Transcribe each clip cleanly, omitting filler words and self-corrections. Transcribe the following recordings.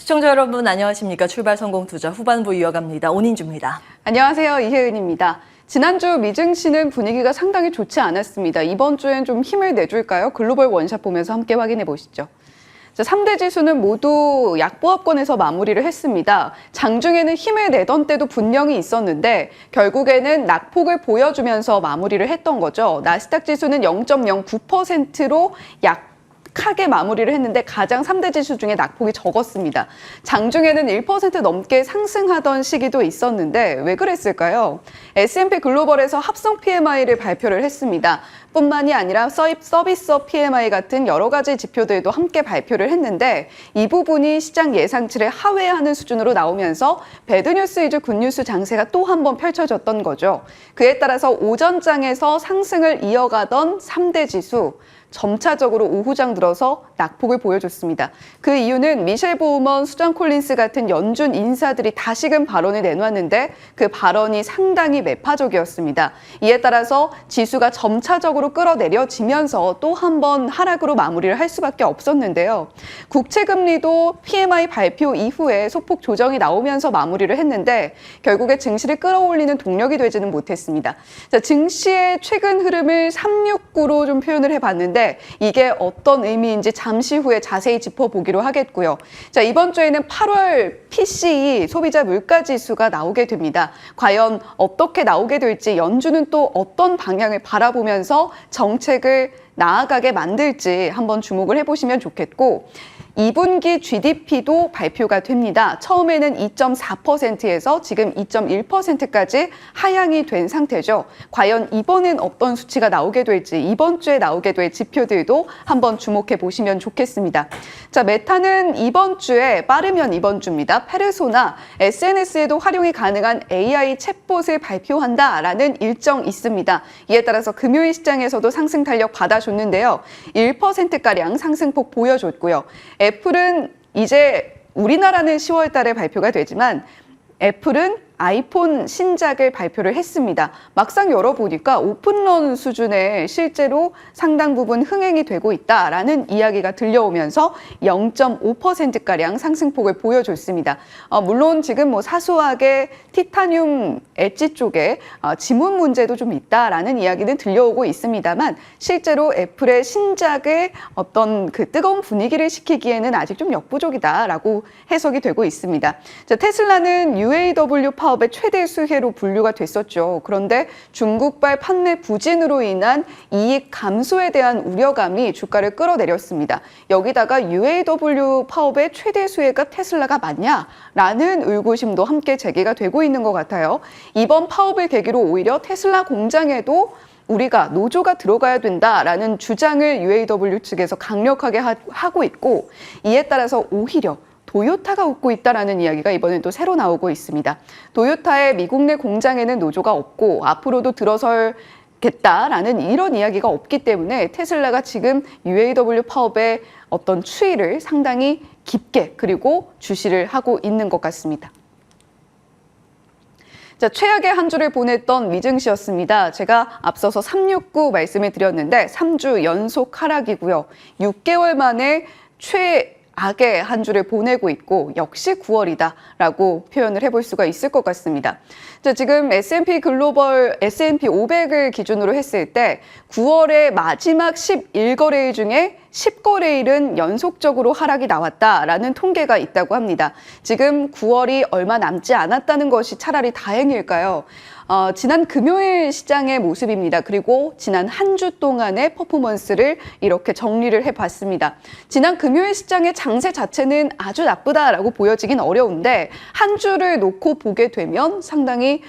시청자 여러분 안녕하십니까. 출발 성공 투자 후반부 이어갑니다. 온인주입니다. 안녕하세요. 이혜은입니다. 지난주 미증시는 분위기가 상당히 좋지 않았습니다. 이번 주엔 좀 힘을 내줄까요? 글로벌 원샷 보면서 함께 확인해 보시죠. 3대 지수는 모두 약보합권에서 마무리를 했습니다. 장중에는 힘을 내던 때도 분명히 있었는데 결국에는 낙폭을 보여주면서 마무리를 했던 거죠. 나스닥 지수는 0.09%로 약하게 마무리를 했는데 가장 3대 지수 중에 낙폭이 적었습니다. 장중에는 1% 넘게 상승하던 시기도 있었는데 왜 그랬을까요? S&P 글로벌에서 합성 PMI를 발표를 했습니다. 뿐만이 아니라 서비스업 PMI 같은 여러 가지 지표들도 함께 발표를 했는데 이 부분이 시장 예상치를 하회하는 수준으로 나오면서 배드뉴스 위주 굿뉴스 장세가 또 한 번 펼쳐졌던 거죠. 그에 따라서 오전장에서 상승을 이어가던 3대 지수 점차적으로 오후장 들어서 낙폭을 보여줬습니다. 그 이유는 미셸 보우먼, 수잔 콜린스 같은 연준 인사들이 다시금 발언을 내놨는데 그 발언이 상당히 매파적이었습니다. 이에 따라서 지수가 점차적으로 끌어내려지면서 또 한 번 하락으로 마무리를 할 수밖에 없었는데요. 국채금리도 PMI 발표 이후에 소폭 조정이 나오면서 마무리를 했는데 결국에 증시를 끌어올리는 동력이 되지는 못했습니다. 증시의 최근 흐름을 369로 좀 표현을 해봤는데 이게 어떤 의미인지 잠시 후에 자세히 짚어보기로 하겠고요. 이번 주에는 8월 PCE 소비자 물가지수가 나오게 됩니다. 과연 어떻게 나오게 될지 연준은 또 어떤 방향을 바라보면서 정책을 나아가게 만들지 한번 주목을 해보시면 좋겠고 2분기 GDP도 발표가 됩니다. 처음에는 2.4%에서 지금 2.1%까지 하향이 된 상태죠. 과연 이번엔 어떤 수치가 나오게 될지 이번 주에 나오게 될 지표들도 한번 주목해 보시면 좋겠습니다. 메타는 이번 주에 빠르면 이번 주입니다. 페르소나, SNS에도 활용이 가능한 AI 챗봇을 발표한다라는 일정이 있습니다. 이에 따라서 금요일 시장에서도 상승 탄력 받아줬는데요. 1%가량 상승폭 보여줬고요. 애플은 이제 우리나라는 10월 달에 발표가 되지만 애플은 아이폰 신작을 발표를 했습니다. 막상 열어보니까 오픈런 수준의 실제로 상당 부분 흥행이 되고 있다라는 이야기가 들려오면서 0.5%가량 상승폭을 보여줬습니다. 물론 지금 사소하게 티타늄 엣지 쪽에 지문 문제도 좀 있다라는 이야기는 들려오고 있습니다만 실제로 애플의 신작을 어떤 그 뜨거운 분위기를 식히기에는 아직 좀 역부족이다라고 해석이 되고 있습니다. 테슬라는 UAW 파업의 최대 수혜로 분류가 됐었죠. 그런데 중국발 판매 부진으로 인한 이익 감소에 대한 우려감이 주가를 끌어내렸습니다. 여기다가 UAW 파업의 최대 수혜가 테슬라가 맞냐라는 의구심도 함께 제기가 되고 있는 것 같아요. 이번 파업을 계기로 오히려 테슬라 공장에도 우리가 노조가 들어가야 된다라는 주장을 UAW 측에서 강력하게 하고 있고 이에 따라서 오히려 도요타가 웃고 있다라는 이야기가 이번엔 또 새로 나오고 있습니다. 도요타의 미국 내 공장에는 노조가 없고 앞으로도 들어설겠다라는 이런 이야기가 없기 때문에 테슬라가 지금 UAW 파업의 어떤 추이를 상당히 깊게 그리고 주시를 하고 있는 것 같습니다. 최악의 한 주를 보냈던 미증시였습니다. 제가 앞서서 369 말씀을 드렸는데 3주 연속 하락이고요. 6개월 만에 최악의 한 주를 보내고 있고 역시 9월이다라고 표현을 해볼 수가 있을 것 같습니다. 지금 S&P 글로벌 S&P 500을 기준으로 했을 때 9월의 마지막 11거래일 중에 10거래일은 연속적으로 하락이 나왔다라는 통계가 있다고 합니다. 지금 9월이 얼마 남지 않았다는 것이 차라리 다행일까요? 지난 금요일 시장의 모습입니다. 그리고 지난 한 주 동안의 퍼포먼스를 이렇게 정리를 해봤습니다. 지난 금요일 시장의 장세 자체는 아주 나쁘다라고 보여지긴 어려운데 한 주를 놓고 보게 되면 상당히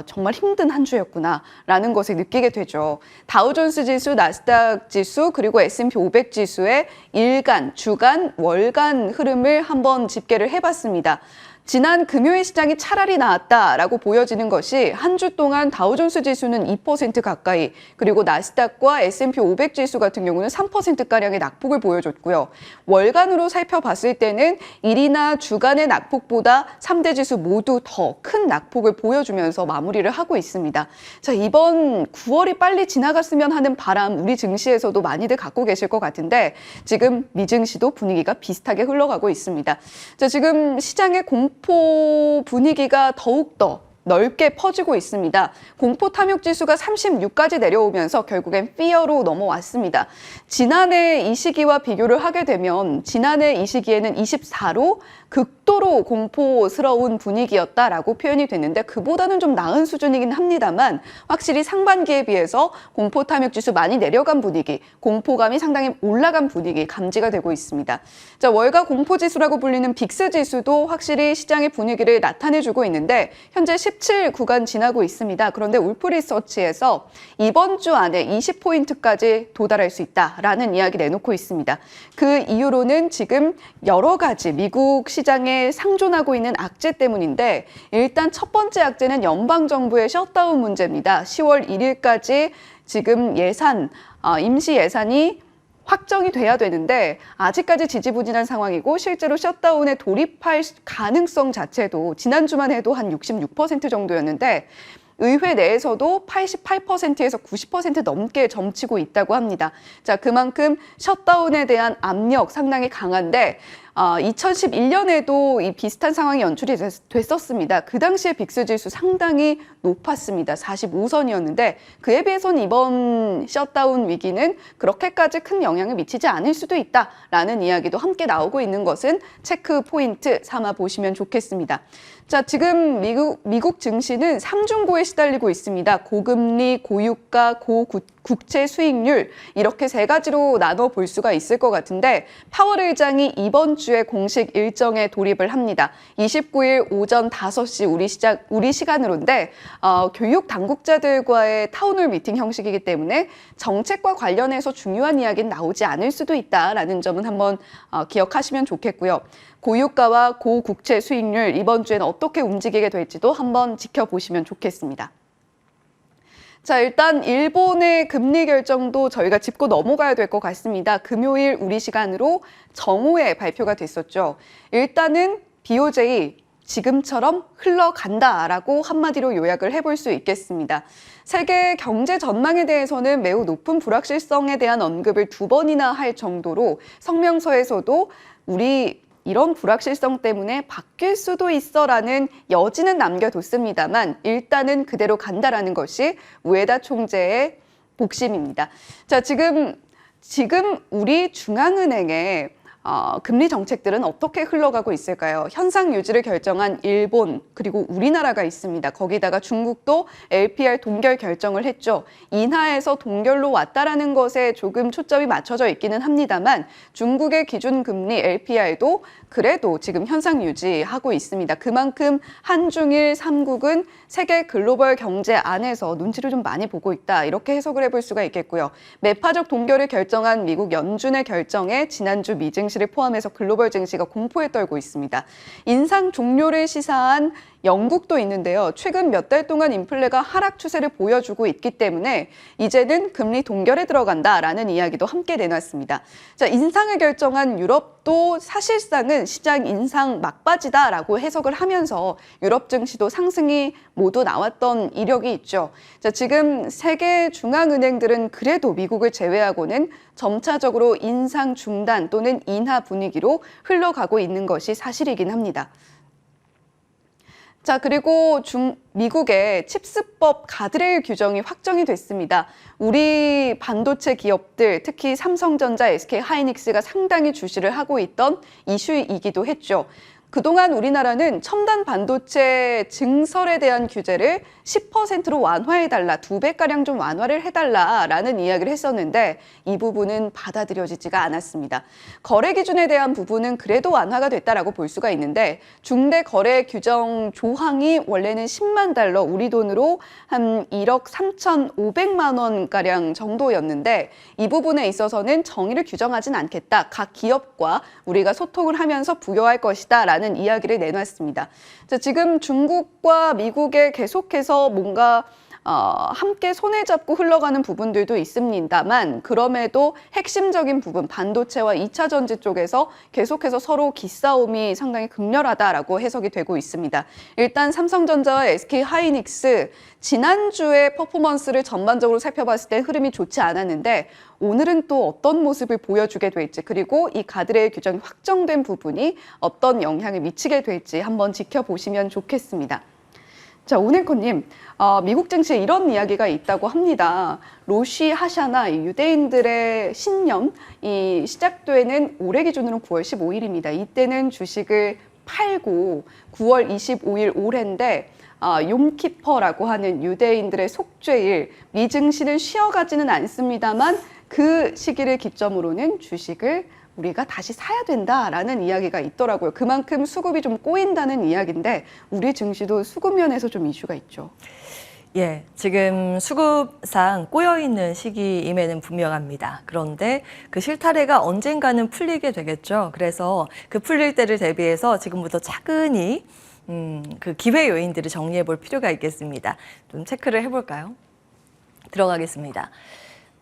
정말 힘든 한 주였구나라는 것을 느끼게 되죠. 다우존스 지수, 나스닥 지수, 그리고 S&P 500 지수의 일간, 주간, 월간 흐름을 한번 집계를 해봤습니다. 지난 금요일 시장이 차라리 나았다라고 보여지는 것이 한 주 동안 다우존스 지수는 2% 가까이, 그리고 나스닥과 S&P 500 지수 같은 경우는 3%가량의 낙폭을 보여줬고요. 월간으로 살펴봤을 때는 일이나 주간의 낙폭보다 3대 지수 모두 더 큰 낙폭을 보여주면서 마무리를 하고 있습니다. 자, 이번 9월이 빨리 지나갔으면 하는 바람 우리 증시에서도 많이들 갖고 계실 것 같은데 지금 미증시도 분위기가 비슷하게 흘러가고 있습니다. 자, 지금 시장의 공포 분위기가 더욱더 넓게 퍼지고 있습니다. 공포 탐욕 지수가 36까지 내려오면서 결국엔 피어로 넘어왔습니다. 지난해 이 시기와 비교를 하게 되면 지난해 이 시기에는 24로 극도로 공포스러운 분위기였다라고 표현이 됐는데 그보다는 좀 나은 수준이긴 합니다만 확실히 상반기에 비해서 공포 탐욕 지수 많이 내려간 분위기, 공포감이 상당히 올라간 분위기 감지가 되고 있습니다. 자, 월가 공포 지수라고 불리는 빅스 지수도 확실히 시장의 분위기를 나타내주고 있는데 현재 17 구간 지나고 있습니다. 그런데 울프 리서치에서 이번 주 안에 20포인트까지 도달할 수 있다라는 이야기 내놓고 있습니다. 그 이유로는 지금 여러 가지 미국 시장에 상존하고 있는 악재 때문인데 일단 첫 번째 악재는 연방정부의 셧다운 문제입니다. 10월 1일까지 지금 임시 예산이 확정이 돼야 되는데 아직까지 지지부진한 상황이고 실제로 셧다운에 돌입할 가능성 자체도 지난주만 해도 한 66% 정도였는데 의회 내에서도 88%에서 90% 넘게 점치고 있다고 합니다. 자, 그만큼 셧다운에 대한 압력 상당히 강한데 2011년에도 이 비슷한 상황이 연출이 됐었습니다. 그 당시에 빅스 지수 상당히 높았습니다. 45선이었는데 그에 비해서는 이번 셧다운 위기는 그렇게까지 큰 영향을 미치지 않을 수도 있다라는 이야기도 함께 나오고 있는 것은 체크 포인트 삼아 보시면 좋겠습니다. 자, 지금 미국 증시는 삼중고에 시달리고 있습니다. 고금리, 고유가, 고국채 수익률 이렇게 세 가지로 나눠 볼 수가 있을 것 같은데 파월 의장이 이번 주에 공식 일정에 돌입을 합니다. 29일 오전 5시 우리 시간으로인데 교육 당국자들과의 타운홀 미팅 형식이기 때문에 정책과 관련해서 중요한 이야기는 나오지 않을 수도 있다라는 점은 한번 기억하시면 좋겠고요. 고유가와 고국채 수익률 이번 주에는 어떻게 움직이게 될지도 한번 지켜보시면 좋겠습니다. 자, 일단 일본의 금리 결정도 저희가 짚고 넘어가야 될 것 같습니다. 금요일 우리 시간으로 정오에 발표가 됐었죠. 일단은 BOJ 지금처럼 흘러간다라고 한마디로 요약을 해볼 수 있겠습니다. 세계 경제 전망에 대해서는 매우 높은 불확실성에 대한 언급을 2번이나 할 정도로 성명서에서도 우리 이런 불확실성 때문에 바뀔 수도 있어라는 여지는 남겨뒀습니다만 일단은 그대로 간다라는 것이 우에다 총재의 복심입니다. 자, 지금 우리 중앙은행의 금리 정책들은 어떻게 흘러가고 있을까요? 현상 유지를 결정한 일본 그리고 우리나라가 있습니다. 거기다가 중국도 LPR 동결 결정을 했죠. 인하에서 동결로 왔다라는 것에 조금 초점이 맞춰져 있기는 합니다만 중국의 기준금리 LPR도 그래도 지금 현상 유지하고 있습니다. 그만큼 한중일 3국은 세계 글로벌 경제 안에서 눈치를 좀 많이 보고 있다. 이렇게 해석을 해볼 수가 있겠고요. 매파적 동결을 결정한 미국 연준의 결정에 지난주 미증시를 포함해서 글로벌 증시가 공포에 떨고 있습니다. 인상 종료를 시사한 영국도 있는데요. 최근 몇 달 동안 인플레가 하락 추세를 보여주고 있기 때문에 이제는 금리 동결에 들어간다라는 이야기도 함께 내놨습니다. 자, 인상을 결정한 유럽도 사실상은 시장 인상 막바지다라고 해석을 하면서 유럽 증시도 상승이 모두 나왔던 이력이 있죠. 자, 지금 세계 중앙은행들은 그래도 미국을 제외하고는 점차적으로 인상 중단 또는 인하 분위기로 흘러가고 있는 것이 사실이긴 합니다. 자, 그리고 미국의 칩스법 가드레일 규정이 확정이 됐습니다. 우리 반도체 기업들, 특히 삼성전자, SK하이닉스가 상당히 주시를 하고 있던 이슈이기도 했죠. 그동안 우리나라는 첨단 반도체 증설에 대한 규제를 10%로 완화해달라, 2배가량 좀 완화를 해달라라는 이야기를 했었는데 이 부분은 받아들여지지가 않았습니다. 거래 기준에 대한 부분은 그래도 완화가 됐다라고 볼 수가 있는데 중대 거래 규정 조항이 원래는 10만 달러, 우리 돈으로 한 1억 3,500만 원가량 정도였는데 이 부분에 있어서는 정의를 규정하진 않겠다. 각 기업과 우리가 소통을 하면서 부여할 것이다. 있다라는 이야기를 내놨습니다. 자, 지금 중국과 미국에 계속해서 뭔가 함께 손을 잡고 흘러가는 부분들도 있습니다만 그럼에도 핵심적인 부분 반도체와 2차 전지 쪽에서 계속해서 서로 기싸움이 상당히 극렬하다라고 해석이 되고 있습니다. 일단 삼성전자와 SK하이닉스 지난주의 퍼포먼스를 전반적으로 살펴봤을 때 흐름이 좋지 않았는데 오늘은 또 어떤 모습을 보여주게 될지 그리고 이 가드레일 규정이 확정된 부분이 어떤 영향을 미치게 될지 한번 지켜보시면 좋겠습니다. 자, 오늘코님, 미국 증시에 이런 이야기가 있다고 합니다. 로쉬 하샤나 유대인들의 신년이 시작되는 올해 기준으로 9월 15일입니다. 이때는 주식을 팔고 9월 25일 올해인데 욤키퍼라고 하는 유대인들의 속죄일, 미 증시는 쉬어가지는 않습니다만 그 시기를 기점으로는 주식을 우리가 다시 사야 된다라는 이야기가 있더라고요. 그만큼 수급이 좀 꼬인다는 이야기인데 우리 증시도 수급 면에서 좀 이슈가 있죠. 예, 지금 수급상 꼬여있는 시기임에는 분명합니다. 그런데 그 실타래가 언젠가는 풀리게 되겠죠. 그래서 그 풀릴 때를 대비해서 지금부터 차근히 그 기회 요인들을 정리해 볼 필요가 있겠습니다. 좀 체크를 해볼까요? 들어가겠습니다.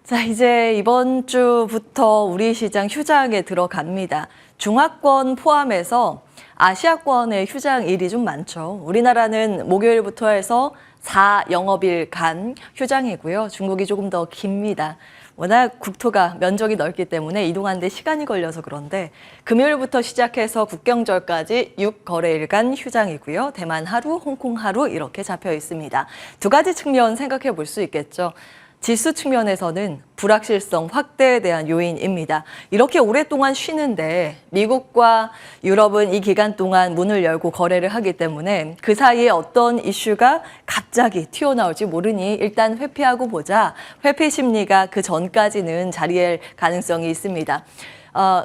자, 이제 이번 주부터 우리 시장 휴장에 들어갑니다. 중화권 포함해서 아시아권의 휴장일이 좀 많죠. 우리나라는 목요일부터 해서 4영업일간 휴장이고요. 중국이 조금 더 깁니다. 워낙 국토가 면적이 넓기 때문에 이동하는 데 시간이 걸려서 그런데 금요일부터 시작해서 국경절까지 6거래일간 휴장이고요. 대만 하루, 홍콩 하루 이렇게 잡혀 있습니다. 두 가지 측면 생각해 볼 수 있겠죠. 지수 측면에서는 불확실성 확대에 대한 요인입니다. 이렇게 오랫동안 쉬는데 미국과 유럽은 이 기간 동안 문을 열고 거래를 하기 때문에 그 사이에 어떤 이슈가 갑자기 튀어나올지 모르니 일단 회피하고 보자. 회피 심리가 그 전까지는 자리할 가능성이 있습니다.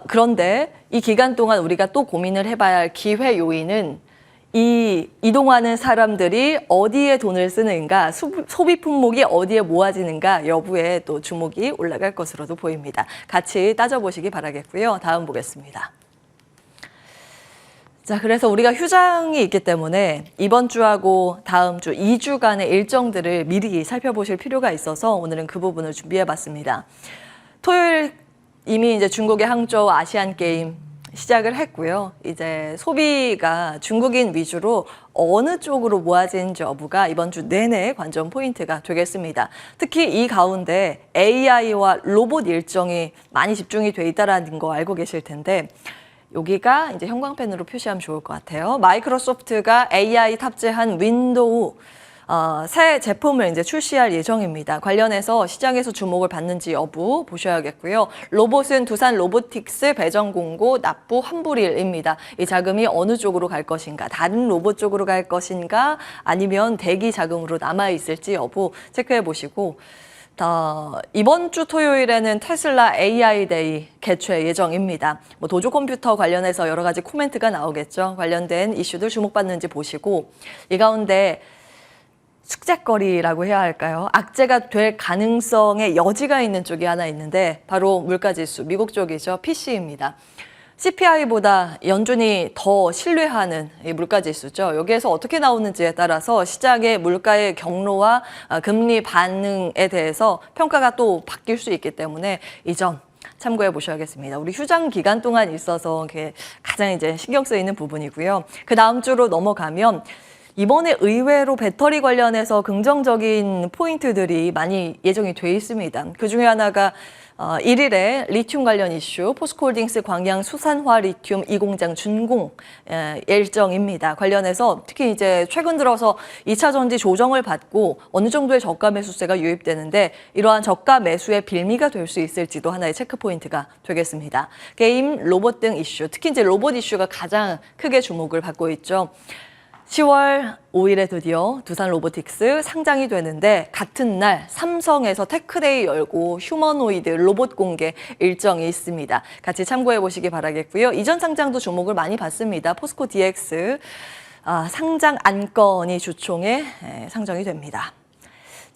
그런데 이 기간 동안 우리가 또 고민을 해봐야 할 기회 요인은 이 이동하는 사람들이 어디에 돈을 쓰는가, 소비 품목이 어디에 모아지는가 여부에 또 주목이 올라갈 것으로도 보입니다. 같이 따져보시기 바라겠고요. 다음 보겠습니다. 자, 그래서 우리가 휴장이 있기 때문에 이번 주하고 다음 주 2주간의 일정들을 미리 살펴보실 필요가 있어서 오늘은 그 부분을 준비해봤습니다. 토요일 이미 이제 중국의 항저우 아시안 게임 시작을 했고요. 이제 소비가 중국인 위주로 어느 쪽으로 모아지는지 여부가 이번 주 내내 관전 포인트가 되겠습니다. 특히 이 가운데 AI와 로봇 일정이 많이 집중이 돼 있다는 거 알고 계실 텐데 여기가 이제 형광펜으로 표시하면 좋을 것 같아요. 마이크로소프트가 AI 탑재한 윈도우 새 제품을 이제 출시할 예정입니다. 관련해서 시장에서 주목을 받는지 여부 보셔야겠고요. 로봇은 두산 로보틱스, 배정공고, 납부, 환불일입니다. 이 자금이 어느 쪽으로 갈 것인가, 다른 로봇 쪽으로 갈 것인가, 아니면 대기 자금으로 남아 있을지 여부 체크해 보시고. 이번 주 토요일에는 테슬라 AI 데이 개최 예정입니다. 도조 컴퓨터 관련해서 여러 가지 코멘트가 나오겠죠. 관련된 이슈들 주목받는지 보시고 이 가운데 숙제거리라고 해야 할까요? 악재가 될 가능성의 여지가 있는 쪽이 하나 있는데 바로 물가지수, 미국 쪽이죠. PC입니다. CPI보다 연준이 더 신뢰하는 이 물가지수죠. 여기에서 어떻게 나오는지에 따라서 시장의 물가의 경로와 금리 반응에 대해서 평가가 또 바뀔 수 있기 때문에 이 점 참고해 보셔야겠습니다. 우리 휴장 기간 동안 있어서 가장 이제 신경 쓰이는 부분이고요. 그 다음 주로 넘어가면 이번에 의외로 배터리 관련해서 긍정적인 포인트들이 많이 예정이 돼 있습니다. 그중에 하나가 1일에 리튬 관련 이슈, 포스코홀딩스 광양 수산화 리튬 2공장 준공 일정입니다. 관련해서 특히 이제 최근 들어서 2차 전지 조정을 받고 어느 정도의 저가 매수세가 유입되는데 이러한 저가 매수의 빌미가 될 수 있을지도 하나의 체크 포인트가 되겠습니다. 게임, 로봇 등 이슈, 특히 이제 로봇 이슈가 가장 크게 주목을 받고 있죠. 10월 5일에 드디어 두산 로보틱스 상장이 되는데 같은 날 삼성에서 테크데이 열고 휴머노이드 로봇 공개 일정이 있습니다. 같이 참고해 보시기 바라겠고요. 이전 상장도 주목을 많이 받습니다. 포스코 DX 상장 안건이 주총에 상정이 됩니다.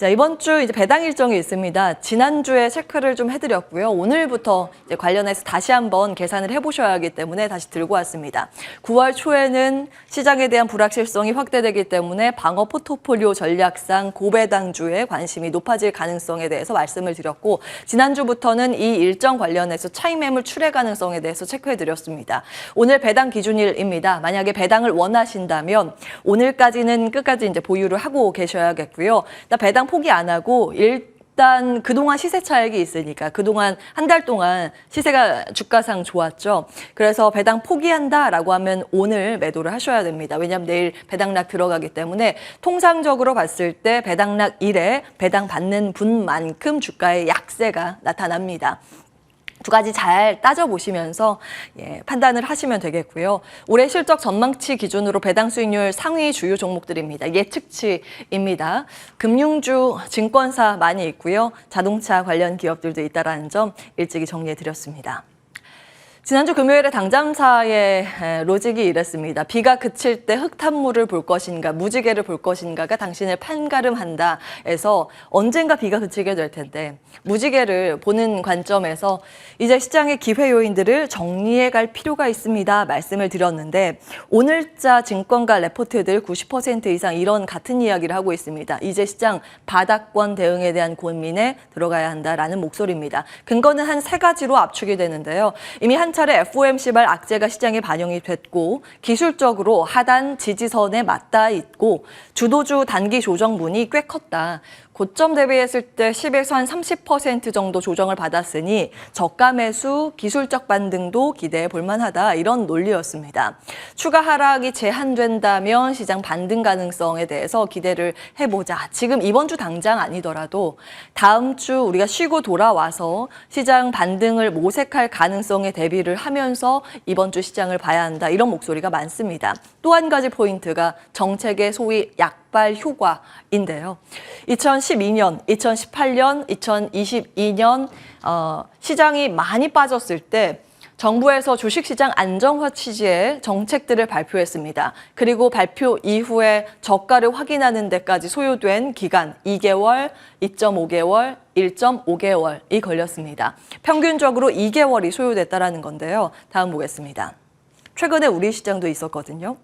자, 이번 주 이제 배당 일정이 있습니다. 지난주에 체크를 좀 해드렸고요. 오늘부터 이제 관련해서 다시 한번 계산을 해보셔야 하기 때문에 다시 들고 왔습니다. 9월 초에는 시장에 대한 불확실성이 확대되기 때문에 방어 포트폴리오 전략상 고배당주에 관심이 높아질 가능성에 대해서 말씀을 드렸고, 지난주부터는 이 일정 관련해서 차익 매물 출회 가능성에 대해서 체크해드렸습니다. 오늘 배당 기준일입니다. 만약에 배당을 원하신다면 오늘까지는 끝까지 이제 보유를 하고 계셔야겠고요. 일단 배당 포기 안 하고 일단 그동안 시세 차익이 있으니까 그동안 한 달 동안 시세가 주가상 좋았죠. 그래서 배당 포기한다라고 하면 오늘 매도를 하셔야 됩니다. 왜냐하면 내일 배당락 들어가기 때문에 통상적으로 봤을 때 배당락일에 배당 받는 분만큼 주가의 약세가 나타납니다. 두 가지 잘 따져보시면서 판단을 하시면 되겠고요. 올해 실적 전망치 기준으로 배당 수익률 상위 주요 종목들입니다. 예측치입니다. 금융주, 증권사 많이 있고요. 자동차 관련 기업들도 있다는 점 일찍이 정리해드렸습니다. 지난주 금요일에 당잠사의 로직이 이랬습니다. 비가 그칠 때 흙탕물을 볼 것인가, 무지개를 볼 것인가가 당신을 판가름한다 해서 언젠가 비가 그치게 될 텐데 무지개를 보는 관점에서 이제 시장의 기회 요인들을 정리해 갈 필요가 있습니다. 말씀을 드렸는데 오늘자 증권가 레포트들 90% 이상 이런 같은 이야기를 하고 있습니다. 이제 시장 바닥권 대응에 대한 고민에 들어가야 한다라는 목소리입니다. 근거는 한 3가지로 압축이 되는데요. 이미 한 차례 FOMC발 악재가 시장에 반영이 됐고 기술적으로 하단 지지선에 맞닿아 있고 주도주 단기 조정분이 꽤 컸다. 고점 대비했을 때 10에서 한 30% 정도 조정을 받았으니 저가 매수, 기술적 반등도 기대해 볼 만하다. 이런 논리였습니다. 추가 하락이 제한된다면 시장 반등 가능성에 대해서 기대를 해보자. 지금 이번 주 당장 아니더라도 다음 주 우리가 쉬고 돌아와서 시장 반등을 모색할 가능성에 대비를 하면서 이번 주 시장을 봐야 한다. 이런 목소리가 많습니다. 또 한 가지 포인트가 정책의 소위 약발 효과인데요. 2012년, 2018년, 2022년 시장이 많이 빠졌을 때 정부에서 주식시장 안정화 취지의 정책들을 발표했습니다. 그리고 발표 이후에 저가를 확인하는 데까지 소요된 기간 2개월, 2.5개월, 1.5개월이 걸렸습니다. 평균적으로 2개월이 소요됐다는 건데요. 다음 보겠습니다. 최근에 우리 시장도 있었거든요.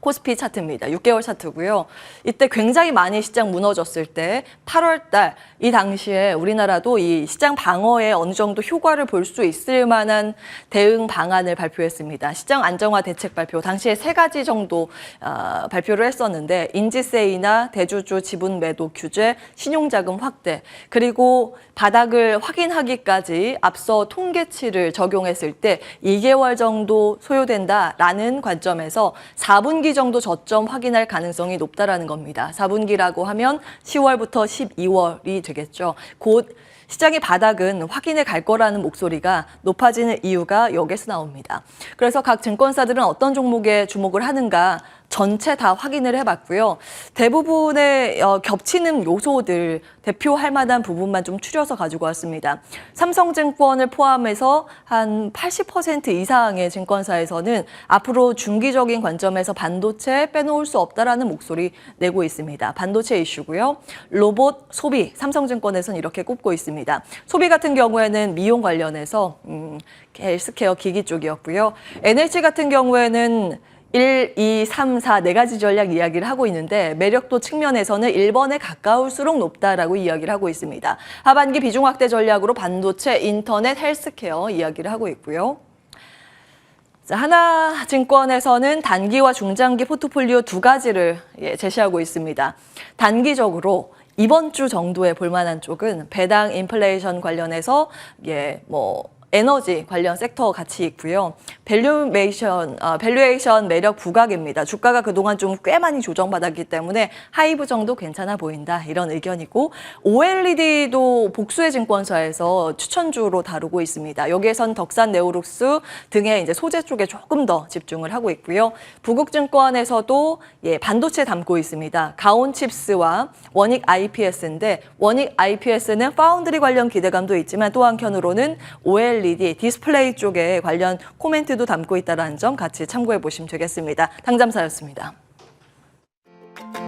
코스피 차트입니다. 6개월 차트고요. 이때 굉장히 많이 시장 무너졌을 때 8월 달 이 당시에 우리나라도 이 시장 방어에 어느 정도 효과를 볼 수 있을 만한 대응 방안을 발표했습니다. 시장 안정화 대책 발표 당시에 3가지 정도 발표를 했었는데 인지세이나 대주주 지분 매도 규제, 신용자금 확대 그리고 바닥을 확인하기까지 앞서 통계치를 적용했을 때 2개월 정도 소요된다라는 관점에서 4분기 정도 저점 확인할 가능성이 높다라는 겁니다. 4분기라고 하면 10월부터 12월이 되겠죠. 곧 시장의 바닥은 확인해 갈 거라는 목소리가 높아지는 이유가 여기서 나옵니다. 그래서 각 증권사들은 어떤 종목에 주목을 하는가 전체 다 확인을 해봤고요. 대부분의 겹치는 요소들 대표할 만한 부분만 좀 추려서 가지고 왔습니다. 삼성증권을 포함해서 한 80% 이상의 증권사에서는 앞으로 중기적인 관점에서 반도체 빼놓을 수 없다라는 목소리 내고 있습니다. 반도체 이슈고요. 로봇, 소비, 삼성증권에서는 이렇게 꼽고 있습니다. 소비 같은 경우에는 미용 관련해서 헬스케어 기기 쪽이었고요. NH 같은 경우에는 1, 2, 3, 4 4가지 전략 이야기를 하고 있는데 매력도 측면에서는 1번에 가까울수록 높다라고 이야기를 하고 있습니다. 하반기 비중 확대 전략으로 반도체, 인터넷, 헬스케어 이야기를 하고 있고요. 자, 하나증권에서는 단기와 중장기 포트폴리오 2가지를 제시하고 있습니다. 단기적으로 이번 주 정도에 볼만한 쪽은 배당 인플레이션 관련해서 에너지 관련 섹터 같이 있고요. 밸류에이션 매력 부각입니다. 주가가 그동안 좀 꽤 많이 조정받았기 때문에 하이브 정도 괜찮아 보인다. 이런 의견이고 OLED도 복수의 증권사에서 추천주로 다루고 있습니다. 여기에선 덕산 네오룩스 등의 이제 소재 쪽에 조금 더 집중을 하고 있고요. 부국증권에서도 반도체 담고 있습니다. 가온칩스와 원익 IPS인데 원익 IPS는 파운드리 관련 기대감도 있지만 또 한편으로는 OLED 디스플레이 쪽에 관련 코멘트도 담고 있다는 점 같이 참고해 보시면 되겠습니다. 당잠사였습니다.